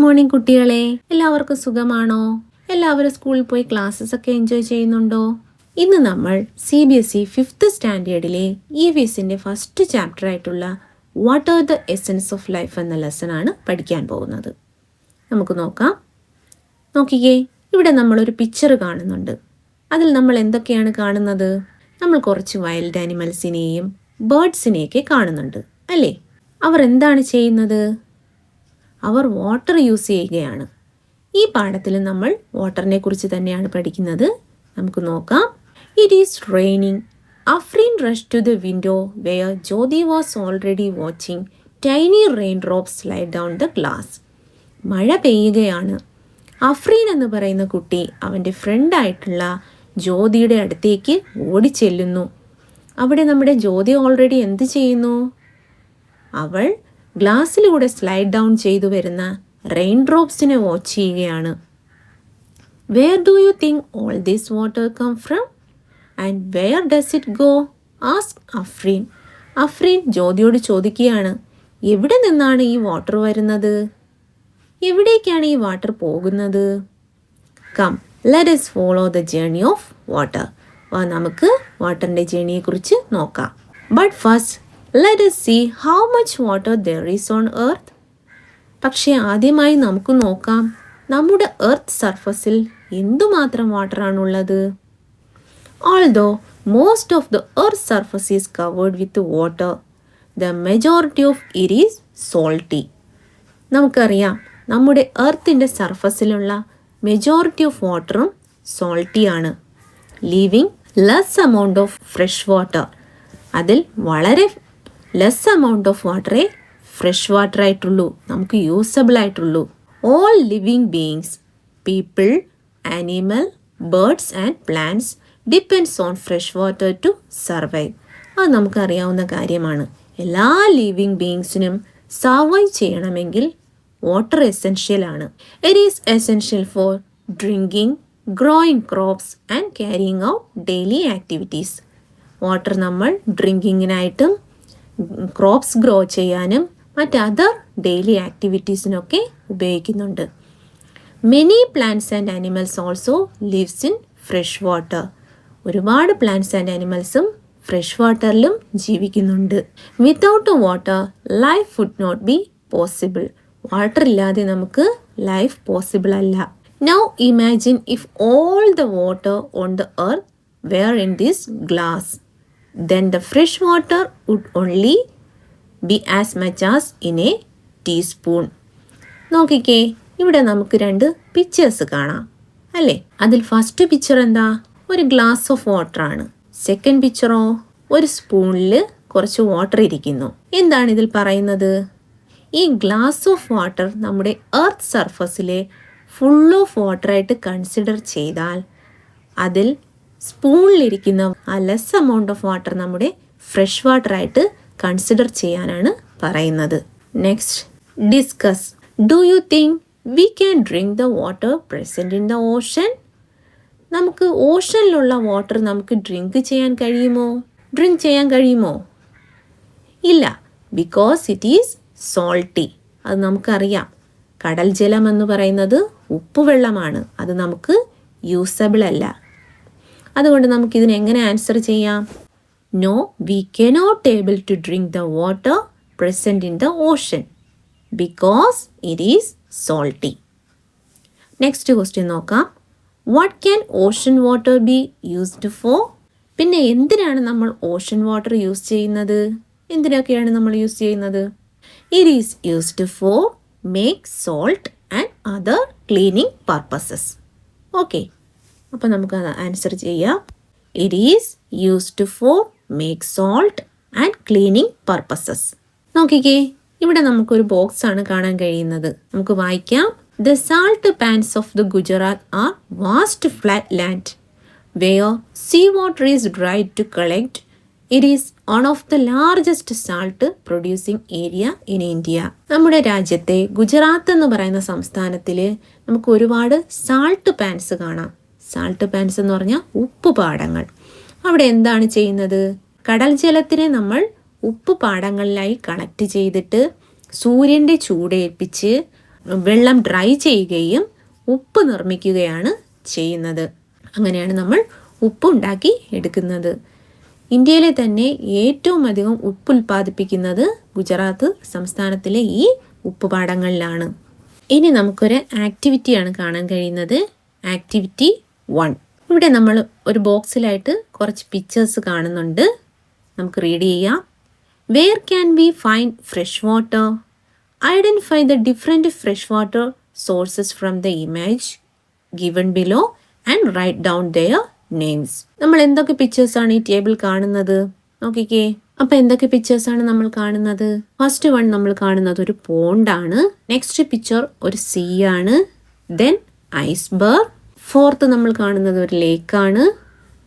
Morning കുട്ടികളെ, എല്ലാവർക്കും സുഖമാണോ? എല്ലാവരും സ്കൂളിൽ പോയി ക്ലാസ്സസ് ഒക്കെ എൻജോയ് ചെയ്യുന്നുണ്ടോ? ഇന്ന് നമ്മൾ CBSE 5th സ്റ്റാൻഡേർഡിലെ EVSന്റെ ഫസ്റ്റ് ചാപ്റ്റർ ആയിട്ടുള്ള what are the essence of life എന്ന ലെസൺ ആണ് പഠിക്കാൻ പോകുന്നത്. നമുക്ക് നോക്കാം. നോക്കിക്കേ, ഇവിടെ നമ്മളൊരു പിക്ചർ കാണുന്നുണ്ട്. അതിൽ നമ്മൾ എന്തൊക്കെയാണ് കാണുന്നത്? നമ്മൾ കുറച്ച് വൈൽഡ് ആനിമൽസിനെയും ബേർഡ്സിനെയൊക്കെ കാണുന്നുണ്ട് അല്ലേ? അവർ എന്താണ് ചെയ്യുന്നത്? അവർ വാട്ടർ യൂസ് ചെയ്യുകയാണ്. ഈ പാഠത്തിൽ നമ്മൾ വാട്ടറിനെ കുറിച്ച് തന്നെയാണ് പഠിക്കുന്നത്. നമുക്ക് നോക്കാം. It is raining. Afreen rush to the window where Jyoti was already watching tiny rain drops slide down the glass. മഴ പെയ്യുകയാണ്. അഫ്രീൻ എന്ന് പറയുന്ന കുട്ടി അവൻ്റെ ഫ്രണ്ടായിട്ടുള്ള ജ്യോതിയുടെ അടുത്തേക്ക് ഓടിച്ചെല്ലുന്നു. അവിടെ നമ്മുടെ ജ്യോതി ഓൾറെഡി എന്ത് ചെയ്യുന്നു? അവൾ ഗ്ലാസ്സിലൂടെ സ്ലൈഡ് ഡൗൺ ചെയ്തു വരുന്ന റെയിൻ ഡ്രോപ്സിനെ വാച്ച് ചെയ്യുകയാണ്. Where do you think all this water come from and where does it go? Ask Afreen. Afreen ജ്യോതിയോട് ചോദിക്കുകയാണ്, എവിടെ നിന്നാണ് ഈ വാട്ടർ വരുന്നത്? എവിടേക്കാണ് ഈ വാട്ടർ പോകുന്നത്? Come let us follow the journey of water. നമുക്ക് വാട്ടറിൻ്റെ ജേർണിയെക്കുറിച്ച് നോക്കാം. But first let us see how much water there is on earth. പക്ഷേ ആദ്യമായി നമുക്ക് നോക്കാം, നമ്മുടെ എർത്ത് സർഫസിൽ എന്തുമാത്രം വാട്ടറാണുള്ളത്. Although most of the earth's surface is covered with water, the majority of it is salty. നമുക്കറിയാം, നമ്മുടെ എർത്തിൻ്റെ സർഫസിലുള്ള മെജോറിറ്റി ഓഫ് വാട്ടറും സോൾട്ടിയാണ്. Leaving less amount of fresh water. അതിൽ വളരെ ലെസ് എമൗണ്ട് ഓഫ് വാട്ടറേ ഫ്രഷ് വാട്ടർ ആയിട്ടുള്ളൂ, നമുക്ക് യൂസബിൾ ആയിട്ടുള്ളൂ. All living beings, people, animal, birds and plants depends on fresh water to survive. അത് നമുക്കറിയാവുന്ന കാര്യമാണ്. എല്ലാ ലിവിങ് ബീയിങ്സിനും സർവൈവ് ചെയ്യണമെങ്കിൽ വാട്ടർ എസെൻഷ്യൽ ആണ്. It is essential for drinking, growing crops and carrying out daily activities. Water നമ്മൾ ഡ്രിങ്കിങ്ങിനായിട്ടും crops grow ചെയ്യാനും മറ്റ് അതർ ഡെയിലി ആക്ടിവിറ്റീസിനൊക്കെ ഉപയോഗിക്കുന്നുണ്ട്. Many plants and animals also lives in fresh water. ഒരുപാട് പ്ലാന്റ്സ് ആൻഡ് ആനിമൽസും ഫ്രഷ് വാട്ടറിലും ജീവിക്കുന്നുണ്ട്. Without water life would not be possible. Water ഇല്ലാതെ നമുക്ക് ലൈഫ് പോസിബിൾ അല്ല. Now imagine if all the water on the earth were in this glass, then the fresh water would only be as much as in a teaspoon. നോക്കിക്കേ, ഇവിടെ നമുക്ക് രണ്ട് pictures കാണാം അല്ലേ? അതിൽ ഫസ്റ്റ് പിക്ചർ എന്താ? ഒരു ഗ്ലാസ് ഓഫ് വാട്ടർ ആണ്. സെക്കൻഡ് പിക്ചറോ ഒരു സ്പൂണിൽ കുറച്ച് വാട്ടർ ഇരിക്കുന്നു. എന്താണ് ഇതിൽ പറയുന്നത്? ഈ ഗ്ലാസ് ഓഫ് വാട്ടർ നമ്മുടെ എർത്ത് സർഫസിലെ ഫുൾ ഓഫ് വാട്ടറായിട്ട് കൺസിഡർ ചെയ്താൽ അതിൽ സ്പൂണിലിരിക്കുന്ന ആ ലെസ് എമൗണ്ട് ഓഫ് വാട്ടർ നമ്മുടെ ഫ്രഷ് വാട്ടറായിട്ട് കൺസിഡർ ചെയ്യാനാണ് പറയുന്നത്. Next, discuss. Do you think we can drink the water present in the Ocean? നമുക്ക് ഓഷനിലുള്ള വാട്ടർ നമുക്ക് ഡ്രിങ്ക് ചെയ്യാൻ കഴിയുമോ? ഇല്ല, ബിക്കോസ് ഇറ്റ് ഈസ് സോൾട്ടി. അത് നമുക്കറിയാം. കടൽ ജലം എന്ന് പറയുന്നത് ഉപ്പുവെള്ളമാണ്. അത് നമുക്ക് യൂസബിൾ അല്ല. അതുകൊണ്ട് നമുക്കിതിന് എങ്ങനെ ആൻസർ ചെയ്യാം? No, we cannot able to drink the water present in the ocean because it is salty. Next question നോക്കാം. What can ocean water be used for? പിന്നെ എന്തിനാണ് നമ്മൾ ഓഷൻ വാട്ടർ യൂസ് ചെയ്യുന്നത്? എന്തിനൊക്കെയാണ് നമ്മൾ യൂസ് ചെയ്യുന്നത്? It is used for make salt and other cleaning purposes. Okay, അപ്പോൾ നമുക്ക് answer ചെയ്യാം. It is used for make salt and cleaning purposes. നോക്കിക്കേ, ഇവിടെ നമുക്കൊരു ബോക്സ് ആണ് കാണാൻ കഴിയുന്നത്. നമുക്ക് വായിക്കാം. The salt pans of the Gujarat are vast flat land where sea water is dried to collect. It is one of the largest salt producing area in India. നമ്മുടെ രാജ്യത്തെ ഗുജറാത്ത് എന്ന് പറയുന്ന സംസ്ഥാനത്തിൽ നമുക്ക് ഒരുപാട് സാൾട്ട് പാൻസ് കാണാം. സാൾട്ട് പാൻസ് എന്ന് പറഞ്ഞാൽ ഉപ്പുപാടങ്ങൾ. അവിടെ എന്താണ് ചെയ്യുന്നത്? കടൽ ജലത്തിനെ നമ്മൾ ഉപ്പുപാടങ്ങളിലായി കളക്ട് ചെയ്തിട്ട് സൂര്യൻ്റെ ചൂടേൽപ്പിച്ച് വെള്ളം ഡ്രൈ ചെയ്യുകയും ഉപ്പ് നിർമ്മിക്കുകയാണ് ചെയ്യുന്നത്. അങ്ങനെയാണ് നമ്മൾ ഉപ്പ് ഉണ്ടാക്കി എടുക്കുന്നത്. ഇന്ത്യയിലെ തന്നെ ഏറ്റവും അധികം ഉപ്പ് ഉൽപ്പാദിപ്പിക്കുന്നത് ഗുജറാത്ത് സംസ്ഥാനത്തിലെ ഈ ഉപ്പുപാടങ്ങളിലാണ്. ഇനി നമുക്കൊരു ആക്ടിവിറ്റിയാണ് കാണാൻ കഴിയുന്നത്. ആക്ടിവിറ്റി 1. ഇവിടെ നമ്മൾ ഒരു ബോക്സിലായിട്ട് കുറച്ച് പിക്ചേഴ്സ് കാണുന്നുണ്ട്. നമുക്ക് റീഡ് ചെയ്യാം. Where can we find fresh water? Identify the different freshwater sources from the image given below and write down their names. നമ്മൾ എന്തൊക്കെ പിക്ചേഴ്സ് ആണ് ഈ ടേബിൾ കാണുന്നത് നോക്കിക്കേ. അപ്പൊ എന്തൊക്കെ പിക്ചേഴ്സ് ആണ് നമ്മൾ കാണുന്നത്? ഫസ്റ്റ് വൺ നമ്മൾ കാണുന്നത് ഒരു പോണ്ടാണ്. നെക്സ്റ്റ് പിക്ചർ ഒരു സീ ആണ്. Then iceberg. ഫോർത്ത് നമ്മൾ കാണുന്നത് ഒരു ലേക്കാണ്.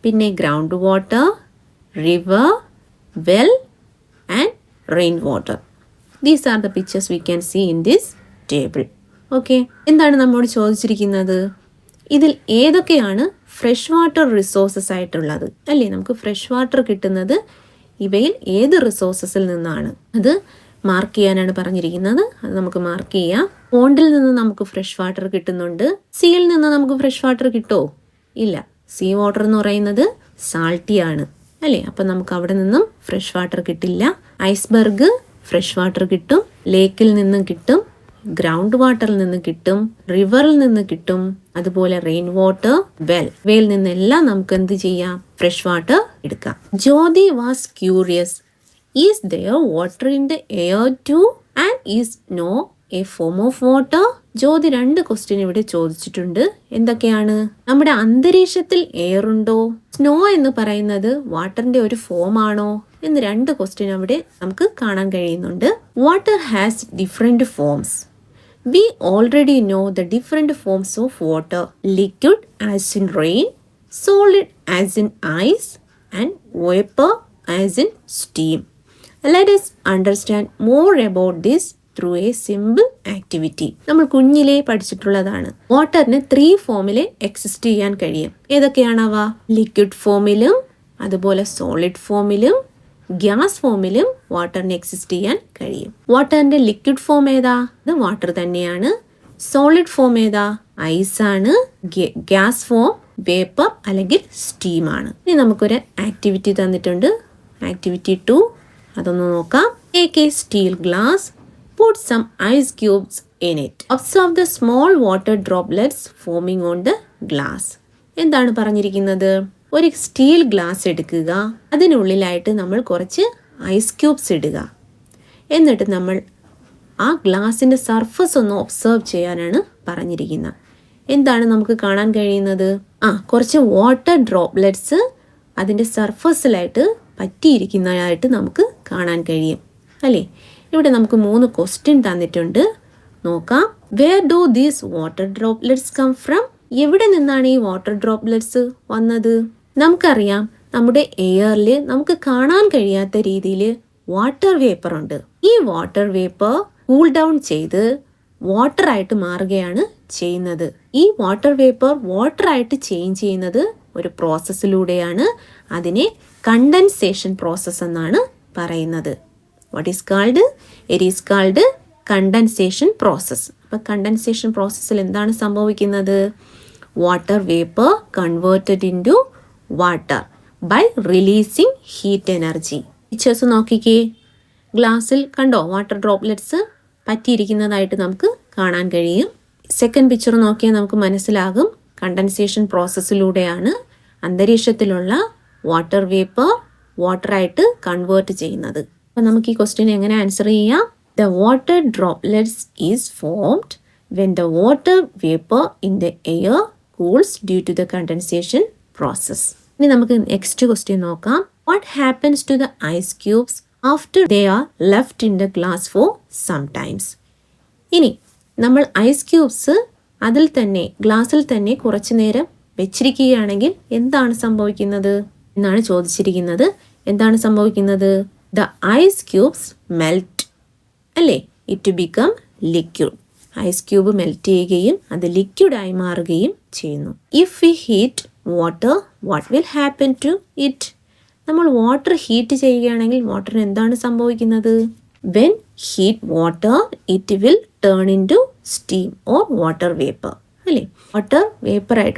പിന്നെ ground water, river, well and rain water. These are the pictures we can see in this table. Okay. എന്താണ് നമ്മോട് ചോദിച്ചിരിക്കുന്നത്? ഇതിൽ ഏതൊക്കെയാണ് ഫ്രഷ് വാട്ടർ റിസോഴ്സസ് ആയിട്ടുള്ളത്? അല്ലേ, നമുക്ക് ഫ്രഷ് വാട്ടർ കിട്ടുന്നത് ഇവയിൽ ഏത് റിസോഴ്സസിൽ നിന്നാണ്? അത് മാർക്ക് ചെയ്യാനാണ് പറഞ്ഞിരിക്കുന്നത്. അത് നമുക്ക് മാർക്ക് ചെയ്യാം. പോണ്ടിൽ നിന്ന് നമുക്ക് ഫ്രഷ് വാട്ടർ കിട്ടുന്നുണ്ട്. സീയിൽ നിന്ന് നമുക്ക് ഫ്രഷ് വാട്ടർ കിട്ടുമോ? ഇല്ല. സീ വാട്ടർ എന്ന് പറയുന്നത് സാൾട്ടിയാണ്, അല്ലേ? അപ്പം നമുക്ക് അവിടെ നിന്നും ഫ്രഷ് വാട്ടർ കിട്ടില്ല. ഐസ്ബർഗ് ഫ്രഷ് വാട്ടർ കിട്ടും, ലേക്കിൽ നിന്നും കിട്ടും, ഗ്രൗണ്ട് വാട്ടറിൽ നിന്ന് കിട്ടും, റിവറിൽ നിന്ന് കിട്ടും, അതുപോലെ റെയിൻ വാട്ടർ, വെയിൽ നിന്നെല്ലാം നമുക്ക് എന്ത് ചെയ്യാം? ഫ്രഷ് വാട്ടർ എടുക്കാം. Jyoti was curious. Is there water in the air too and is no a form of water? Jyoti 2 question ഇവിടെ ചോദിച്ചിട്ടുണ്ട്. എന്തൊക്കെയാണ്? നമ്മുടെ അന്തരീക്ഷത്തിൽ എയർ ഉണ്ടോ? സ്നോ എന്ന് പറയുന്നത് വാട്ടറിന്റെ ഒരു ഫോം ആണോ എന്ന് 2 ക്വസ്റ്റ്യൻ അവിടെ നമുക്ക് കാണാൻ കഴിയുന്നുണ്ട്. Water has different forms. We already know the different forms of water. Liquid as in rain, solid as in ice, and vapor as in steam. Let us understand more about this through a simple activity. നമ്മൾ കുഞ്ഞിലേ പഠിച്ചിട്ടുള്ളതാണ്. വാട്ടറിന് 3 ഫോമിൽ exist ചെയ്യാൻ കഴിയും. ഏതൊക്കെയാണവ? Liquid ഫോമിലും, അതുപോലെ solid ഫോമിലും, gas ഫോമിലും വാട്ടറിന് എക്സിസ്റ്റ് ചെയ്യാൻ കഴിയും. വാട്ടറിന്റെ ലിക്വിഡ് ഫോം ഏതാ? ഇത് വാട്ടർ തന്നെയാണ്. സോളിഡ് ഫോം ഏതാ? ഐസ് ആണ്. ഗ്യാസ് ഫോം വേപ്പർ അല്ലെങ്കിൽ സ്റ്റീം ആണ്. ഇനി നമുക്കൊരു ആക്ടിവിറ്റി തന്നിട്ടുണ്ട്. ആക്ടിവിറ്റി 2. അതൊന്ന് നോക്കാം. Take a steel glass, put some ice cubes in it. Observe the small water droplets forming on the glass. എന്താണ് പറഞ്ഞിരിക്കുന്നത്? ഒരു സ്റ്റീൽ ഗ്ലാസ് എടുക്കുക, അതിനുള്ളിലായിട്ട് നമ്മൾ കുറച്ച് ഐസ് ക്യൂബ്സ് ഇടുക. എന്നിട്ട് നമ്മൾ ആ ഗ്ലാസിൻ്റെ സർഫസ് ഒന്ന് ഒബ്സർവ് ചെയ്യാനാണ് പറഞ്ഞിരിക്കുന്നത്. എന്താണ് നമുക്ക് കാണാൻ കഴിയുന്നത്? കുറച്ച് വാട്ടർ ഡ്രോപ്ലെറ്റ്സ് അതിൻ്റെ സർഫസിലായിട്ട് പറ്റിയിരിക്കുന്നതായിട്ട് നമുക്ക് കാണാൻ കഴിയും, അല്ലേ? ഇവിടെ നമുക്ക് 3 ക്വസ്റ്റ്യൻ തന്നിട്ടുണ്ട്. നോക്കാം. Where do these water droplets come from? എവിടെ നിന്നാണ് ഈ വാട്ടർ ഡ്രോപ്ലെറ്റ്സ് വന്നത്? നമുക്കറിയാം, നമ്മുടെ എയറിൽ നമുക്ക് കാണാൻ കഴിയാത്ത രീതിയിൽ വാട്ടർ വേപ്പർ ഉണ്ട്. ഈ വാട്ടർ വേപ്പർ കൂൾ ഡൗൺ ചെയ്ത് വാട്ടറായിട്ട് മാറുകയാണ് ചെയ്യുന്നത്. ഈ വാട്ടർ വേപ്പർ വാട്ടറായിട്ട് ചേഞ്ച് ചെയ്യുന്നത് ഒരു പ്രോസസ്സിലൂടെയാണ്. അതിനെ കണ്ടൻസേഷൻ പ്രോസസ്സ് എന്നാണ് പറയുന്നത്. What is called? It is called condensation process. അപ്പം കണ്ടൻസേഷൻ പ്രോസസ്സിൽ എന്താണ് സംഭവിക്കുന്നത്? Water vapour converted in to water by releasing heat energy. Pictures നോക്കിക്കേ. ഗ്ലാസ്സിൽ കണ്ടോ വാട്ടർ ഡ്രോപ്ലെറ്റ്സ് പറ്റിയിരിക്കുന്നതായിട്ട് നമുക്ക് കാണാൻ കഴിയും. സെക്കൻഡ് പിക്ചർ നോക്കിയാൽ നമുക്ക് മനസ്സിലാകും കണ്ടൻസേഷൻ പ്രോസസ്സിലൂടെയാണ് അന്തരീക്ഷത്തിലുള്ള വാട്ടർ വേപ്പർ വാട്ടറായിട്ട് കൺവേർട്ട് ചെയ്യുന്നത്. അപ്പോൾ നമുക്ക് ഈ ക്വസ്റ്റ്യൻ എങ്ങനെ ആൻസർ ചെയ്യാം? The water droplets is formed when the water vapour in the air cools due to the condensation process. ഇനി നമുക്ക് നെക്സ്റ്റ് ക്വസ്റ്റ്യൻ നോക്കാം. What happens to the ice cubes after they are left in the glass for some times? ഇനി നമ്മൾ ice cubes അതിൽ തന്നെ ഗ്ലാസ്സിൽ തന്നെ കുറച്ചു നേരം വെച്ചിരിക്കുകയാണെങ്കിൽ എന്താണ് സംഭവിക്കുന്നത് എന്നാണ് ചോദിച്ചിരിക്കുന്നത്. എന്താണ് സംഭവിക്കുന്നത്? ദ ഐസ് ക്യൂബ്സ് മെൽറ്റ്, അല്ലേ? It become liquid. Ice cube melt ചെയ്യുകയും അത് ലിക്വിഡായി മാറുകയും ചെയ്യുന്നു. If we heat water what will happen to it? നമ്മൾ വാട്ടർ ഹീറ്റ് ചെയ്യുകയാണെങ്കിൽ വാട്ടറിന് എന്താണ് സംഭവിക്കുന്നത്? When heat water it will turn in to steam or water vapour അല്ലേ?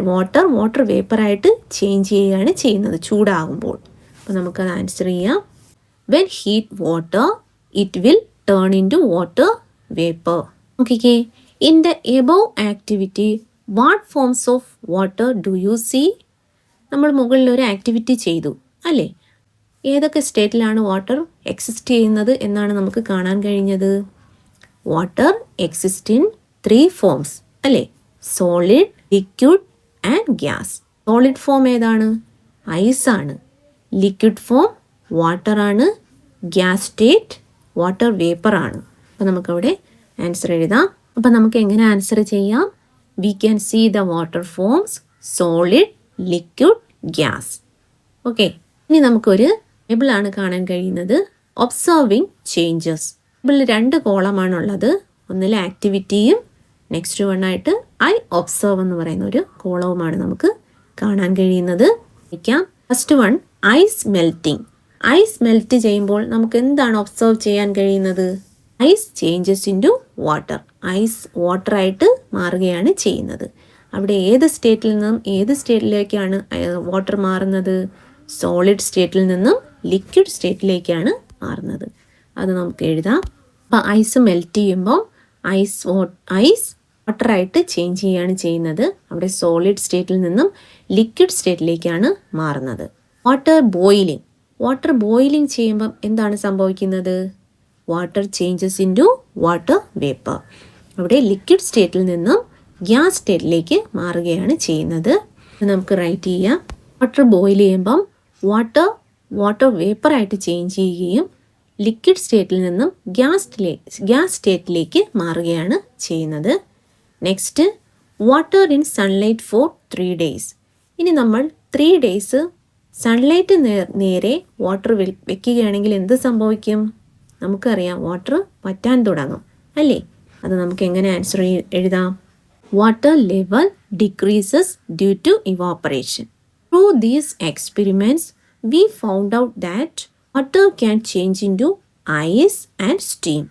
വാട്ടർ വേപ്പറായിട്ട് ചേഞ്ച് ചെയ്യുകയാണ് ചെയ്യുന്നത് ചൂടാകുമ്പോൾ. അപ്പോൾ നമുക്കത് ആൻസർ ചെയ്യാം. When heat water it will turn in to water vapour. നോക്കിക്കേ, in the above activity what forms of water do you see? നമ്മൾ മുകളിൽ ഒരു ആക്ടിവിറ്റി ചെയ്തു അല്ലേ? ഏതൊക്കെ സ്റ്റേറ്റിലാണ് വാട്ടർ എക്സിസ്റ്റ് ചെയ്യുന്നത് എന്നാണ് നമുക്ക് കാണാൻ കഴിഞ്ഞത്. വാട്ടർ എക്സിസ്റ്റ് ഇൻ 3 ഫോംസ് അല്ലേ? Solid, liquid and gas. Solid form ഏതാണ്? ഐസാണ്. ലിക്വിഡ് ഫോം വാട്ടറാണ്. ഗ്യാസ് സ്റ്റേറ്റ് വാട്ടർ വേപ്പറാണ്. അപ്പോൾ നമുക്കവിടെ ആൻസർ എഴുതാം. അപ്പോൾ നമുക്ക് എങ്ങനെ ആൻസർ ചെയ്യാം? We can see the water forms solid, liquid, gas. Okay, ഇനി നമുക്കൊരു ടേബിളാണ് കാണാൻ കഴിയുന്നത്. Observing changes. ടേബിളിൽ 2 കോളമാണുള്ളത്. ഒന്നിൽ ആക്ടിവിറ്റിയും നെക്സ്റ്റ് വണ്ണായിട്ട് ഐ ഒബ്സർവ് എന്ന് പറയുന്ന ഒരു കോളവുമാണ് നമുക്ക് കാണാൻ കഴിയുന്നത്. First one, ice melting. Ice melt ചെയ്യുമ്പോൾ നമുക്ക് എന്താണ് ഒബ്സർവ് ചെയ്യാൻ കഴിയുന്നത്? Ice changes in to water. Ice വാട്ടറായിട്ട് മാറുകയാണ് ചെയ്യുന്നത്. അവിടെ ഏത് സ്റ്റേറ്റിൽ നിന്നും ഏത് സ്റ്റേറ്റിലേക്കാണ് വാട്ടർ മാറുന്നത്? സോളിഡ് സ്റ്റേറ്റിൽ നിന്നും ലിക്വിഡ് സ്റ്റേറ്റിലേക്കാണ് മാറുന്നത്. അത് നമുക്ക് എഴുതാം. അപ്പോൾ ഐസ് മെൽറ്റ് ചെയ്യുമ്പോൾ ഐസ് വാട്ടറായിട്ട് ചേഞ്ച് ചെയ്യുകയാണ് ചെയ്യുന്നത്. അവിടെ സോളിഡ് സ്റ്റേറ്റിൽ നിന്നും ലിക്വിഡ് സ്റ്റേറ്റിലേക്കാണ് മാറുന്നത്. വാട്ടർ ബോയിലിംഗ് ചെയ്യുമ്പം എന്താണ് സംഭവിക്കുന്നത്? Water changes in to water vapour. അവിടെ ലിക്വിഡ് സ്റ്റേറ്റിൽ നിന്നും ഗ്യാസ് സ്റ്റേറ്റിലേക്ക് മാറുകയാണ് ചെയ്യുന്നത്. നമുക്ക് റൈറ്റ് ചെയ്യാം. വാട്ടർ ബോയിൽ ചെയ്യുമ്പം വാട്ടർ വേപ്പറായിട്ട് ചേഞ്ച് ചെയ്യുകയും ലിക്വിഡ് സ്റ്റേറ്റിൽ നിന്നും ഗ്യാസ് സ്റ്റേറ്റിലേക്ക് മാറുകയാണ് ചെയ്യുന്നത്. Next, water in sunlight for 3 days. ഇനി നമ്മൾ 3 days സൺലൈറ്റ് നേരെ വാട്ടർ വെക്കുകയാണെങ്കിൽ എന്ത് സംഭവിക്കും? നമുക്കറിയാം, വാട്ടർ വറ്റാൻ തുടങ്ങും അല്ലേ? അത് നമുക്ക് എങ്ങനെ ആൻസർ എഴുതാം? Water level decreases due to evaporation. Through these experiments we found out that water can change into ice and steam.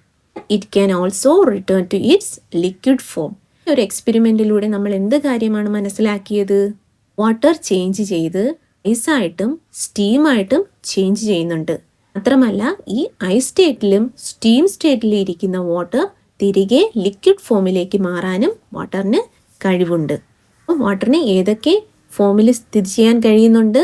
It can also return to its liquid form. ഒരു എക്സ്പെരിമെൻറ്റിലൂടെ നമ്മൾ എന്ത് കാര്യമാണ് മനസ്സിലാക്കിയത്? വാട്ടർ ചേഞ്ച് ചെയ്ത് ഐസായിട്ടും സ്റ്റീമായിട്ടും change ചെയ്യുന്നുണ്ട്. മാത്രമല്ല, ഈ ice സ്റ്റേറ്റിലും steam സ്റ്റേറ്റിലും ഇരിക്കുന്ന വാട്ടർ തിരികെ ലിക്വിഡ് ഫോമിലേക്ക് മാറാനും വാട്ടറിന് കഴിവുണ്ട്. അപ്പോൾ വാട്ടറിന് ഏതൊക്കെ ഫോമിൽ സ്ഥിതി ചെയ്യാൻ കഴിയുന്നുണ്ട്?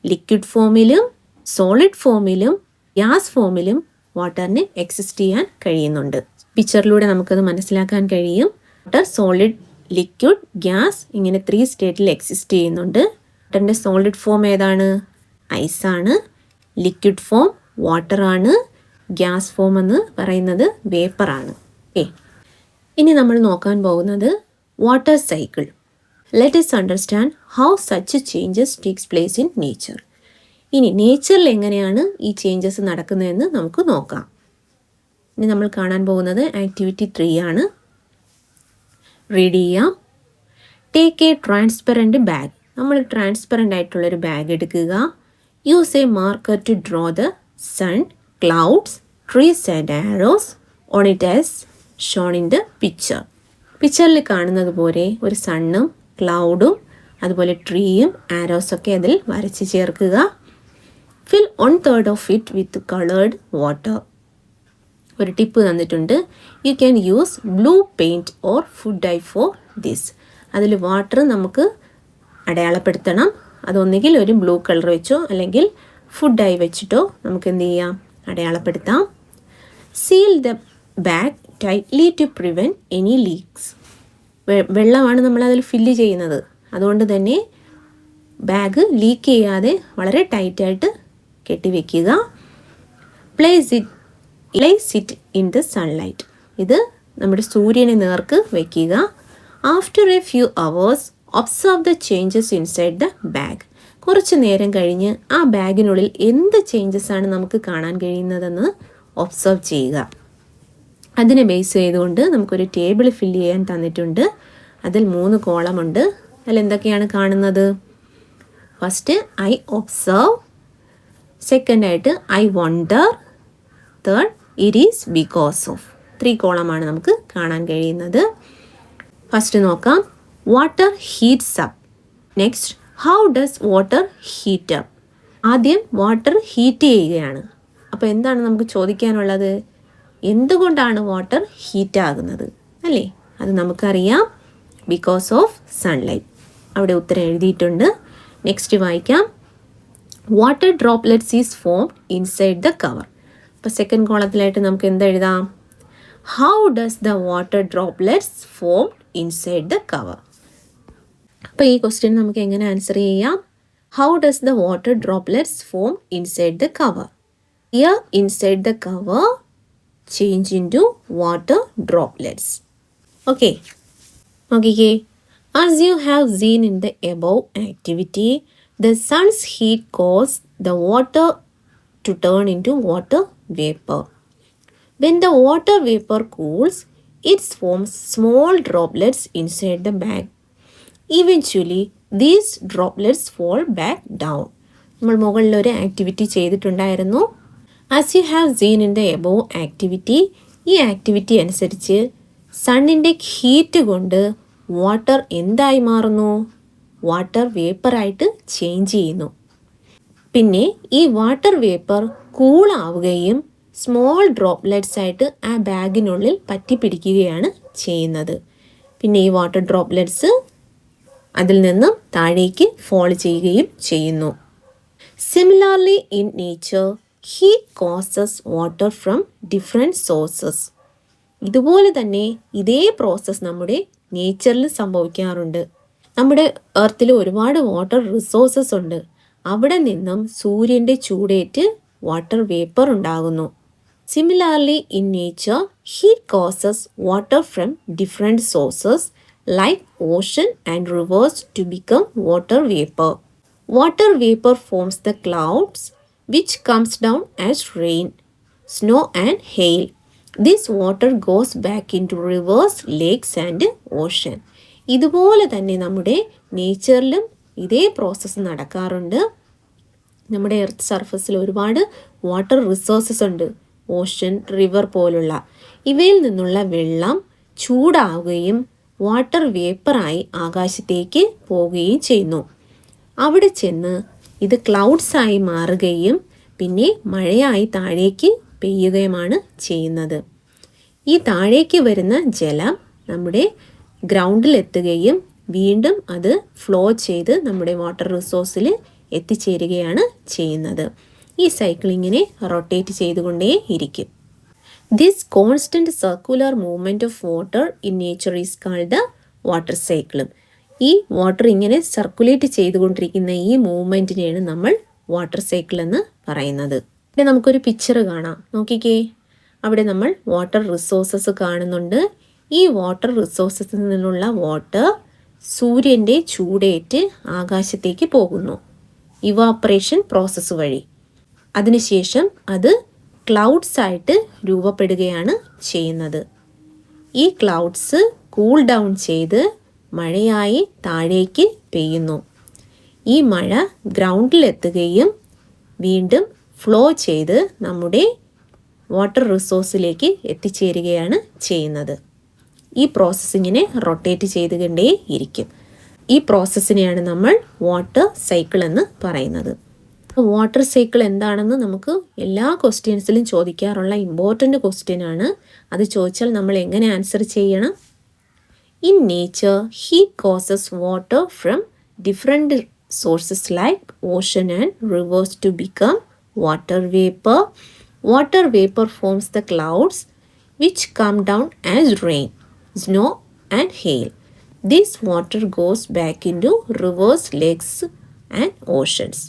ലിക്വിഡ് ഫോമിലും സോളിഡ് ഫോമിലും ഗ്യാസ് ഫോമിലും വാട്ടറിന് എക്സിസ്റ്റ് ചെയ്യാൻ കഴിയുന്നുണ്ട്. പിക്ചറിലൂടെ നമുക്കത് മനസ്സിലാക്കാൻ കഴിയും. വാട്ടർ, സോളിഡ്, ലിക്വിഡ്, ഗ്യാസ് ഇങ്ങനെ 3 സ്റ്റേറ്റിൽ എക്സിസ്റ്റ് ചെയ്യുന്നുണ്ട്. വാട്ടറിൻ്റെ സോളിഡ് ഫോം ഏതാണ്? ഐസാണ്. ലിക്വിഡ് ഫോം വാട്ടറാണ്. ഗ്യാസ് ഫോം എന്ന് പറയുന്നത് വേപ്പറാണ്. ഇനി നമ്മൾ നോക്കാൻ പോകുന്നത് water cycle. Let us understand how such changes takes place in nature. ഇനി നേച്ചറിൽ എങ്ങനെയാണ് ഈ ചേഞ്ചസ് നടക്കുന്നതെന്ന് നമുക്ക് നോക്കാം. ഇനി നമ്മൾ കാണാൻ പോകുന്നത് ആക്ടിവിറ്റി 3 ആണ്. റീഡ് ചെയ്യാം. Take a transparent bag. നമ്മൾ ട്രാൻസ്പെറൻ്റ് ആയിട്ടുള്ളൊരു ബാഗ് എടുക്കുക. Use a marker to draw the sun, clouds, trees and arrows on it as shown in the picture. പിക്ചറിൽ കാണുന്നത് പോലെ ഒരു സണ്ണും ക്ലൗഡും അതുപോലെ ട്രീയും ആരോസൊക്കെ അതിൽ വരച്ച് ചേർക്കുക. ഫിൽ 1/3 of it with coloured water. ഒരു ടിപ്പ് തന്നിട്ടുണ്ട്. You can use blue paint or food dye for this. അതിൽ വാട്ടർ നമുക്ക് അടയാളപ്പെടുത്തണം. അതൊന്നുകിൽ ഒരു ബ്ലൂ കളർ വെച്ചോ അല്ലെങ്കിൽ ഫുഡ് ഡൈ വെച്ചിട്ടോ നമുക്ക് എന്ത് ചെയ്യാം? അടയാളപ്പെടുത്താം. Seal the bag tightly to prevent any leaks. വെള്ളമാണ് നമ്മളതിൽ ഫില്ല് ചെയ്യുന്നത്. അതുകൊണ്ട് തന്നെ ബാഗ് ലീക്ക് ചെയ്യാതെ വളരെ ടൈറ്റായിട്ട് കെട്ടിവെക്കുക. Place it in the sunlight. ഇത് നമ്മുടെ സൂര്യനെ നേർക്ക് വയ്ക്കുക. After a few hours observe the changes inside the bag. കുറച്ച് നേരം കഴിഞ്ഞ് ആ ബാഗിനുള്ളിൽ എന്ത് ചേഞ്ചസ് ആണ് നമുക്ക് കാണാൻ കഴിയുന്നതെന്ന് ഒബ്സർവ് ചെയ്യുക. അതിനെ ബേസ് ചെയ്തുകൊണ്ട് നമുക്കൊരു ടേബിൾ ഫില്ല് ചെയ്യാൻ തന്നിട്ടുണ്ട്. അതിൽ 3 കോളമുണ്ട്. അതിൽ എന്തൊക്കെയാണ് കാണുന്നത്? ഫസ്റ്റ് ഐ ഒബ്സർവ്, സെക്കൻഡായിട്ട് I wonder, third it is because of. 3 കോളമാണ് നമുക്ക് കാണാൻ കഴിയുന്നത്. ഫസ്റ്റ് നോക്കാം, water heats up. Next, how does water heat up? ആദ്യം വാട്ടർ ഹീറ്റ് ചെയ്യുകയാണ്. അപ്പോൾ എന്താണ് നമുക്ക് ചോദിക്കാനുള്ളത്? എന്തുകൊണ്ടാണ് വാട്ടർ ഹീറ്റ് ആകുന്നത് അല്ലേ? അത് നമുക്കറിയാം, ബിക്കോസ് ഓഫ് സൺലൈറ്റ്. അവിടെ ഉത്തരം എഴുതിയിട്ടുണ്ട്. നെക്സ്റ്റ് വായിക്കാം, water droplets is formed inside the cover. അപ്പോൾ സെക്കൻഡ് കോളത്തിലായിട്ട് നമുക്ക് എന്തെഴുതാം? How does the water droplets formed inside the cover? അപ്പോൾ ഈ ക്വസ്റ്റ്യൻ നമുക്ക് എങ്ങനെ ആൻസർ ചെയ്യാം? How does the water droplets form inside the cover? Here inside the cover change into water droplets. Okay. As you have seen in the above activity, the sun's heat causes the water to turn into water vapor. When the water vapor cools, it forms small droplets inside the bag. Eventually, these droplets fall back down. നമ്മൾ മുകളിൽ ഒരു activity ചെയ്തിട്ടുണ്ടായിരുന്നു. As you have seen in the above activity, ഈ activity അനുസരിച്ച് സണ്ണിൻ്റെ heat കൊണ്ട് water എന്തായി മാറുന്നു? Water വേപ്പറായിട്ട് ചേഞ്ച് ചെയ്യുന്നു. പിന്നെ ഈ വാട്ടർ വേപ്പർ കൂളാവുകയും സ്മോൾ ഡ്രോപ്ലെറ്റ്സ് ആയിട്ട് ആ ബാഗിനുള്ളിൽ പറ്റിപ്പിടിക്കുകയാണ് ചെയ്യുന്നത്. പിന്നെ ഈ വാട്ടർ ഡ്രോപ്ലെറ്റ്സ് അതിൽ നിന്നും താഴേക്ക് ഫോൾ ചെയ്യുകയും ചെയ്യുന്നു. Similarly in nature, heat causes water from different sources. ഇതുപോലെ തന്നെ ഇതേ പ്രോസസ്സ് നമ്മുടെ നേച്ചറിൽ സംഭവിക്കാറുണ്ട്. നമ്മുടെ എർത്തിൽ ഒരുപാട് വാട്ടർ റിസോഴ്സസ് ഉണ്ട്. അവിടെ നിന്നും സൂര്യൻ്റെ ചൂടേറ്റ് വാട്ടർ വേപ്പർ ഉണ്ടാകുന്നു. Similarly in nature, heat causes water from different sources like ocean and rivers to become water vapor. Water vapor forms the clouds which comes down as rain, snow and hail. This water goes back into rivers, lakes and ocean. ഇതുപോലെ തന്നെ നമ്മുടെ നേച്ചറിലും ഇതേ process നടക്കാറുണ്ട്. നമ്മുടെ earth സർഫസിൽ ഒരുപാട് water resources ഉണ്ട്. Ocean, river പോലുള്ള ഇവയിൽ നിന്നുള്ള വെള്ളം ചൂടാവുകയും വാട്ടർ വേപ്പറായി ആകാശത്തേക്ക് പോവുകയും ചെയ്യുന്നു. അവിടെ ചെന്ന് ഇത് ക്ലൗഡ്സായി മാറുകയും പിന്നെ മഴയായി താഴേക്ക് പെയ്യുകയുമാണ് ചെയ്യുന്നത്. ഈ താഴേക്ക് വരുന്ന ജലം നമ്മുടെ ഗ്രൗണ്ടിലെത്തുകയും വീണ്ടും അത് ഫ്ലോ ചെയ്ത് നമ്മുടെ വാട്ടർ റിസോഴ്സിൽ എത്തിച്ചേരുകയാണ് ചെയ്യുന്നത്. ഈ സൈക്ലിങ്ങിനെ റൊട്ടേറ്റ് ചെയ്തുകൊണ്ടേ ഇരിക്കും. This constant circular movement of water in nature is called the water സൈക്കിളും. ഈ വാട്ടർ ഇങ്ങനെ സർക്കുലേറ്റ് ചെയ്തുകൊണ്ടിരിക്കുന്ന ഈ മൂവ്മെൻറ്റിനെയാണ് നമ്മൾ വാട്ടർ സൈക്കിൾ എന്ന് പറയുന്നത്. ഇവിടെ നമുക്കൊരു പിക്ചർ കാണാം, നോക്കിക്കേ. അവിടെ നമ്മൾ വാട്ടർ റിസോഴ്സസ് കാണുന്നുണ്ട്. ഈ വാട്ടർ റിസോഴ്സസിൽ നിന്നുള്ള വാട്ടർ സൂര്യൻ്റെ ചൂടേറ്റ് ആകാശത്തേക്ക് പോകുന്നു ഇവാപ്പറേഷൻ പ്രോസസ്സ് വഴി. അതിനുശേഷം അത് ക്ലൗഡ്സ് ആയിട്ട് രൂപപ്പെടുകയാണ് ചെയ്യുന്നത്. ഈ ക്ലൗഡ്സ് കൂൾ ഡൗൺ ചെയ്ത് മഴയായി താഴേക്ക് പെയ്യുന്നു. ഈ മഴ ഗ്രൗണ്ടിലെത്തുകയും വീണ്ടും ഫ്ലോ ചെയ്ത് നമ്മുടെ വാട്ടർ റിസോഴ്സിലേക്ക് എത്തിച്ചേരുകയാണ് ചെയ്യുന്നത്. ഈ പ്രോസസ്സിങ്ങിനെ റൊട്ടേറ്റ് ചെയ്തുകൊണ്ടേ ഇരിക്കും. ഈ പ്രോസസ്സിനെയാണ് നമ്മൾ വാട്ടർ സൈക്കിൾ എന്ന് പറയുന്നത്. വാട്ടർ സൈക്കിൾ എന്താണെന്ന് നമുക്ക് എല്ലാ ക്വസ്റ്റ്യൻസിലും ചോദിക്കാറുള്ള ഇമ്പോർട്ടൻ്റ് ക്വസ്റ്റ്യൻ ആണ്. അത് ചോദിച്ചാൽ നമ്മൾ എങ്ങനെ ആൻസർ ചെയ്യണം? In nature, heat causes water from different sources like ocean and rivers to become water vapor. Water vapor forms the clouds which come down as rain, snow and hail. This water goes back into rivers, lakes and oceans.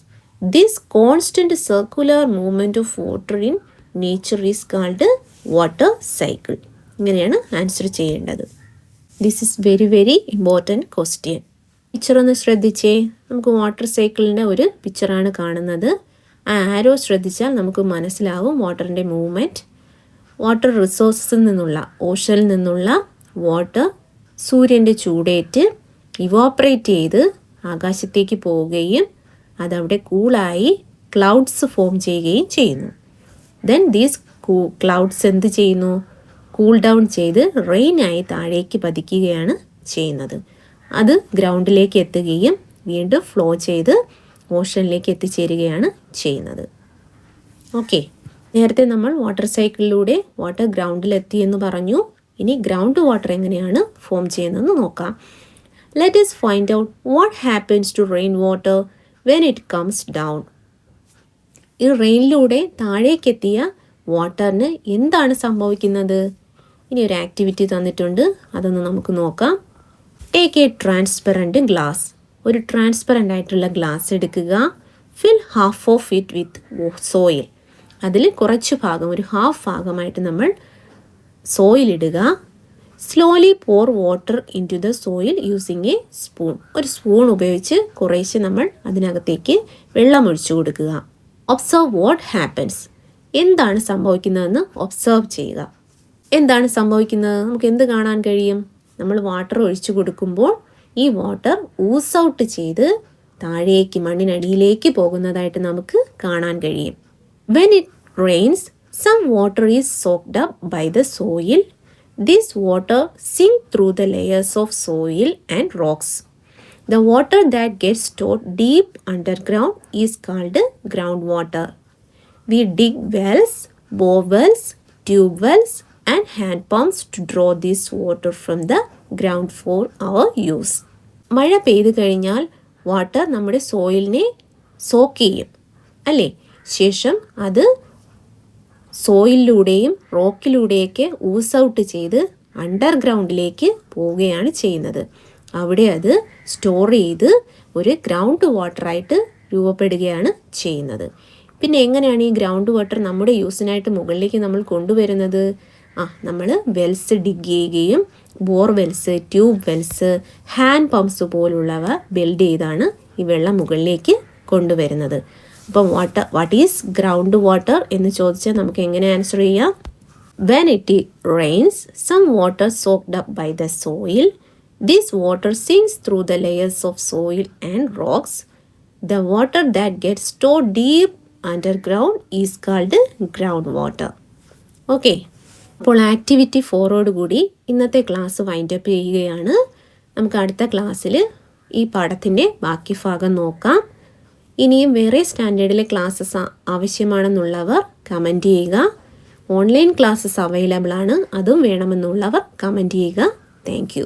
This constant circular movement of water in nature is called water cycle. ഇങ്ങനെയാണ് answer ചെയ്യേണ്ടത്. This is very very important question. Picture ഒന്ന് ശ്രദ്ധിച്ചേ. നമുക്ക് water സൈക്കിളിൻ്റെ ഒരു പിക്ചറാണ് കാണുന്നത്. ആ ആരോ ശ്രദ്ധിച്ചാൽ നമുക്ക് മനസ്സിലാവും വാട്ടറിൻ്റെ മൂവ്മെൻറ്റ്. വാട്ടർ റിസോഴ്സസിൽ നിന്നുള്ള ഓഷനിൽ നിന്നുള്ള വാട്ടർ സൂര്യൻ്റെ ചൂടേറ്റ് ഇവാപ്പറേറ്റ് ചെയ്ത് ആകാശത്തേക്ക് പോവുകയും അതവിടെ കൂളായി ക്ലൗഡ്സ് ഫോം ചെയ്യുകയും ചെയ്യുന്നു. ദെൻ ദീസ് ക്ലൗഡ്സ് എന്ത് ചെയ്യുന്നു? കൂൾ ഡൗൺ ചെയ്ത് റെയിനായി താഴേക്ക് പതിക്കുകയാണ് ചെയ്യുന്നത്. അത് ഗ്രൗണ്ടിലേക്ക് എത്തുകയും വീണ്ടും ഫ്ലോ ചെയ്ത് ഓഷനിലേക്ക് എത്തിച്ചേരുകയാണ് ചെയ്യുന്നത്. ഓക്കെ, നേരത്തെ നമ്മൾ വാട്ടർ സൈക്കിളിലൂടെ വാട്ടർ ഗ്രൗണ്ടിലെത്തി എന്ന് പറഞ്ഞു. ഇനി ഗ്രൗണ്ട് വാട്ടർ എങ്ങനെയാണ് ഫോം ചെയ്യുന്നതെന്ന് നോക്കാം. Let us find out what happens to rainwater when it comes down. ഈ റെയിനിലൂടെ താഴേക്കെത്തിയ വാട്ടറിന് എന്താണ് സംഭവിക്കുന്നത്? ഇനി ഒരു ആക്ടിവിറ്റി തന്നിട്ടുണ്ട്, അതൊന്ന് നമുക്ക് നോക്കാം. Take a transparent glass. ഒരു ട്രാൻസ്പെറൻ്റ് ആയിട്ടുള്ള ഗ്ലാസ് എടുക്കുക. Fill half of it with soil. അതിൽ കുറച്ച് ഭാഗം, ഒരു ഹാഫ് ഭാഗമായിട്ട് നമ്മൾ സോയിൽ ഇടുക. Slowly pour water into the soil using a spoon. ഒരു സ്പൂൺ ഉപയോഗിച്ച് കുറേശ്ശെ നമ്മൾ അതിനകത്തേക്ക് വെള്ളം ഒഴിച്ചു കൊടുക്കുക. Observe what happens. എന്താണ് സംഭവിക്കുന്നതെന്ന് ഒബ്സർവ് ചെയ്യുക. എന്താണ് സംഭവിക്കുന്നത്? നമുക്ക് എന്ത് കാണാൻ കഴിയും? നമ്മൾ വാട്ടർ ഒഴിച്ചു കൊടുക്കുമ്പോൾ ഈ വാട്ടർ ഊസ് ഔട്ട് ചെയ്ത് താഴേക്ക് മണ്ണിനടിയിലേക്ക് പോകുന്നതായിട്ട് നമുക്ക് കാണാൻ കഴിയും. When it rains some water is soaked up by the soil. This water sinks through the layers of soil and rocks. The water that gets stored deep underground is called groundwater. We dig wells, bore wells, tube wells and hand pumps to draw this water from the ground for our use. മഴ പെയ്തു കഴിഞ്ഞാൽ water നമ്മുടെ സോയിലിനെ soak ചെയ്യും അല്ലേ? ശേഷം അത് സോയിലിലൂടെയും റോക്കിലൂടെയൊക്കെ Uz out ചെയ്ത് അണ്ടർഗ്രൗണ്ടിലേക്ക് പോവുകയാണ് ചെയ്യുന്നത്. അവിടെ അത് സ്റ്റോർ ചെയ്ത് ഒരു ഗ്രൗണ്ട് വാട്ടറായിട്ട് രൂപപ്പെടുകയാണ് ചെയ്യുന്നത്. പിന്നെ എങ്ങനെയാണ് ഈ ഗ്രൗണ്ട് വാട്ടർ നമ്മുടെ യൂസിനായിട്ട് മുകളിലേക്ക് നമ്മൾ കൊണ്ടുവരുന്നത്? നമ്മൾ വെൽസ് ഡിഗ് ചെയ്യുകയും bore wells, tube wells, hand pumps പോലുള്ളവ ബിൽഡ് ചെയ്താണ് ഈ വെള്ളം മുകളിലേക്ക് കൊണ്ടുവരുന്നത്. അപ്പം വാട്ട് ഈസ് ഗ്രൗണ്ട് വാട്ടർ എന്ന് ചോദിച്ചാൽ നമുക്ക് എങ്ങനെ ആൻസർ ചെയ്യാം? When it rains some water soaked up by the soil. This water sinks through the layers of soil and rocks. The water that get store deep underground is called ground water. Okay, അപ്പോൾ activity 4 കൂടി ഇന്നത്തെ class wind up ചെയ്യുകയാണ്. നമുക്ക് അടുത്ത ക്ലാസ്സിൽ ഈ പാഠത്തിൻ്റെ ബാക്കി ഭാഗം നോക്കാം. ഇനിയും വേറെ സ്റ്റാൻഡേർഡിലെ ക്ലാസ്സസ് ആവശ്യമാണെന്നുള്ളവർ കമൻറ്റ് ചെയ്യുക. ഓൺലൈൻ ക്ലാസ്സസ് അവൈലബിൾ ആണ്, അതും വേണമെന്നുള്ളവർ കമൻറ്റ് ചെയ്യുക. Thank you.